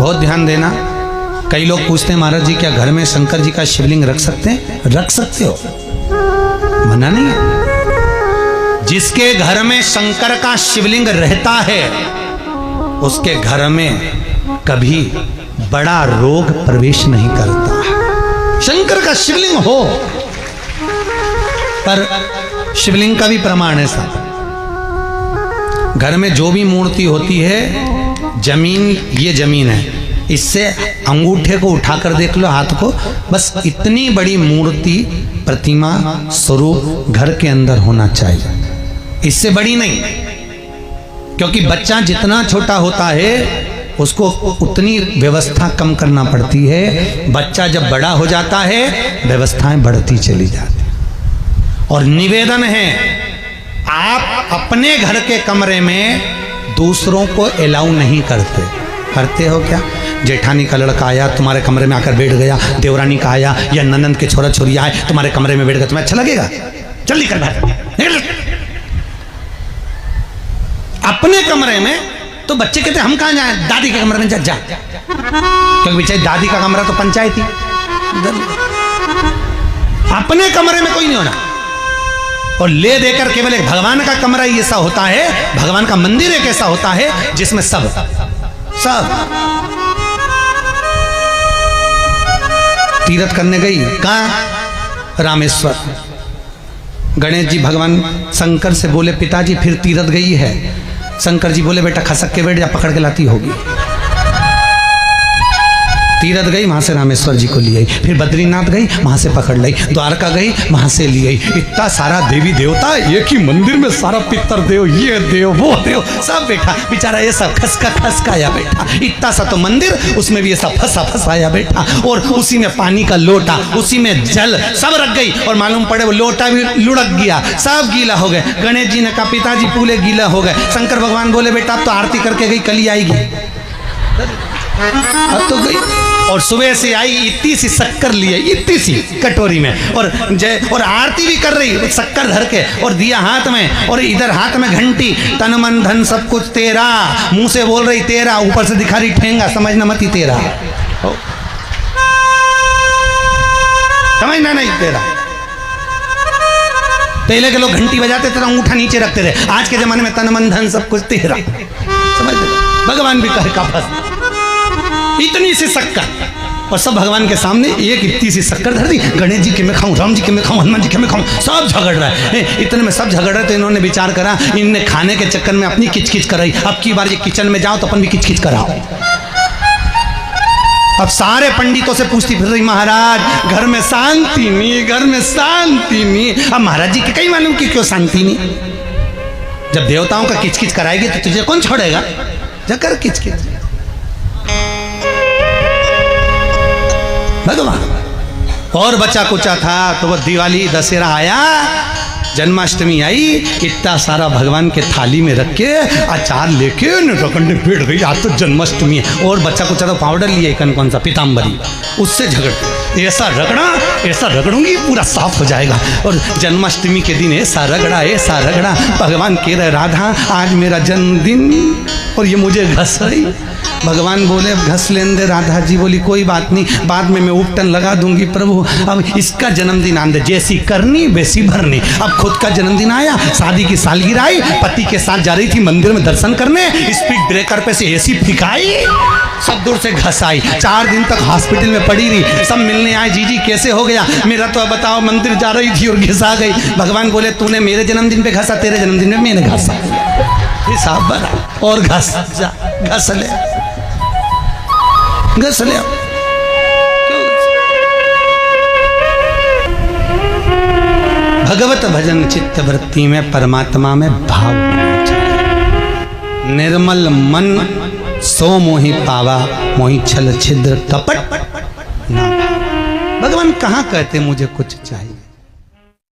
बहुत ध्यान देना। कई लोग पूछते हैं महाराज जी क्या घर में शंकर जी का शिवलिंग रख सकते हैं? रख सकते हो, मना नहीं है। जिसके घर में शंकर का शिवलिंग रहता है उसके घर में कभी बड़ा रोग प्रवेश नहीं करता। शंकर का शिवलिंग हो, पर शिवलिंग का भी प्रमाण है साहब। घर में जो भी मूर्ति होती है, जमीन ये जमीन है, इससे अंगूठे को उठाकर देख लो, हाथ को, बस इतनी बड़ी मूर्ति प्रतिमा स्वरूप घर के अंदर होना चाहिए, इससे बड़ी नहीं। क्योंकि बच्चा जितना छोटा होता है उसको उतनी व्यवस्था कम करना पड़ती है। बच्चा जब बड़ा हो जाता है व्यवस्थाएं बढ़ती चली जाती। और निवेदन है, आप अपने घर के कमरे में दूसरों को अलाउ नहीं करते। करते हो क्या? जेठानी का लड़का आया तुम्हारे कमरे में आकर बैठ गया, देवरानी का आया या ननंद के छोरा छोरी आए तुम्हारे कमरे में बैठ गया, तुम्हें अच्छा लगेगा? जल्दी कर बाहर। अपने कमरे में तो बच्चे कहते हम कहां जाए, दादी के कमरे में जा। क्योंकि बेचारी दादी का कमरा तो पंचायती, अपने कमरे में कोई नहीं होना। और ले देकर केवल एक भगवान का कमरा ही ऐसा होता है, भगवान का मंदिर एक ऐसा होता है जिसमें सब तीर्थ करने गई। कहां? रामेश्वर। गणेश जी भगवान शंकर से बोले पिताजी फिर तीर्थ गई है। शंकर जी बोले बेटा खसक के बैठ जा, पकड़ के लाती होगी। तीर्थ गई, वहां से रामेश्वर जी को ले आई, फिर बद्रीनाथ गई, वहां से पकड़ लाई, द्वारका गई, वहां से ले आई। इतना सारा देवी देवता एक ही मंदिर में, सारा पितर देव, ये देव वो देव सब बैठा, बेचारा ये सब खसकाया बैठा। इतना सा तो मंदिर, उसमें भी ये सब फंसाया बैठा। और उसी में पानी का लोटा, उसी में जल सब रख गई। और मालूम पड़े वो लोटा भी लुढ़क गया, सब गीला हो गए। गणेश जी ने कहा पिताजी पूरे गीला हो गए। शंकर भगवान बोले बेटा अब तो आरती करके गई, कल ही आएगी। अब तो गई और सुबह से आई, इतनी सी शक्कर लिए, इतनी सी कटोरी में, और आरती भी कर रही शक्कर धर के, और दिया हाथ में, और इधर हाथ में घंटी, तन मन धन सब कुछ तेरा, मुंह से बोल रही तेरा, ऊपर से दिखा रही ठेंगा, समझना मत ही तेरा, समझना नहीं तेरा। पहले के लोग घंटी बजाते थे, अंगूठा नीचे रखते थे। आज के जमाने में तन मन धन सब कुछ तेरा, समझ भगवान भी कहे का फंस इतनी सी शक्कर, और सब भगवान के सामने एक इतनी सी शक्कर धर दी। गणेश जी के मैं खाऊं, राम जी के मैं खाऊं, हनुमान जी के मैं खाऊं, सब झगड़ रहा है। इतने में सब झगड़ रहे तो इन्होंने विचार करा, इनने खाने के चक्कर में अपनी किचकिच कराई, अब की बार ये किचन में जाओ तो अपन भी किचकिच कराओ। अब सारे पंडितों से पूछती फिर रही महाराज घर में शांति नहीं, घर में शांति नहीं। अब महाराज जी के कहीं मालूम कि क्यों शांति नहीं? जब देवताओं का किचकिच कराएगी तो तुझे कौन छोड़ेगा? जाकर किचकिच भगवान। और बचा कुचा था तो वो दिवाली दशहरा आया, जन्माष्टमी आई, इतना सारा भगवान के थाली में रख के अचार लेके रखने बैठ गई, आज तो जन्माष्टमी है। और बच्चा कुचा तो पाउडर लिए कौन सा पीताम्बरी, उससे झगड़, ऐसा रगड़ूंगी पूरा साफ हो जाएगा। और जन्माष्टमी के दिन ऐसा रगड़ा, भगवान कह रहे राधा आज मेरा जन्मदिन और ये मुझे घस रही। भगवान बोले घस लेने दे। राधा जी बोली कोई बात नहीं, बाद में मैं उपटन लगा दूंगी प्रभु, अब इसका जन्मदिन आंदे, जैसी करनी वैसी भरनी। अब खुद का जन्मदिन आया, शादी की सालगिरह आई, पति के साथ जा रही थी मंदिर में दर्शन करने, स्पीड ब्रेकर पे से एसी फिकाई, सब दूर से घस आई। 4 दिन तक हॉस्पिटल में पड़ी रही, सब मिलने आए, जीजी कैसे हो गया? मेरा तो बताओ मंदिर जा रही थी और घिसा गई। भगवान बोले तूने मेरे जन्मदिन पे घसा, तेरे जन्मदिन में मैंने घसा, हिसाब बना और घस ले। भगवत भजन चित्त वृत्ति में, परमात्मा में भाव होना चाहिए। निर्मल मन सो मोहि पावा, मोहि छल छिद्र कपट ना। भगवान कहाँ कहते मुझे कुछ चाहिए?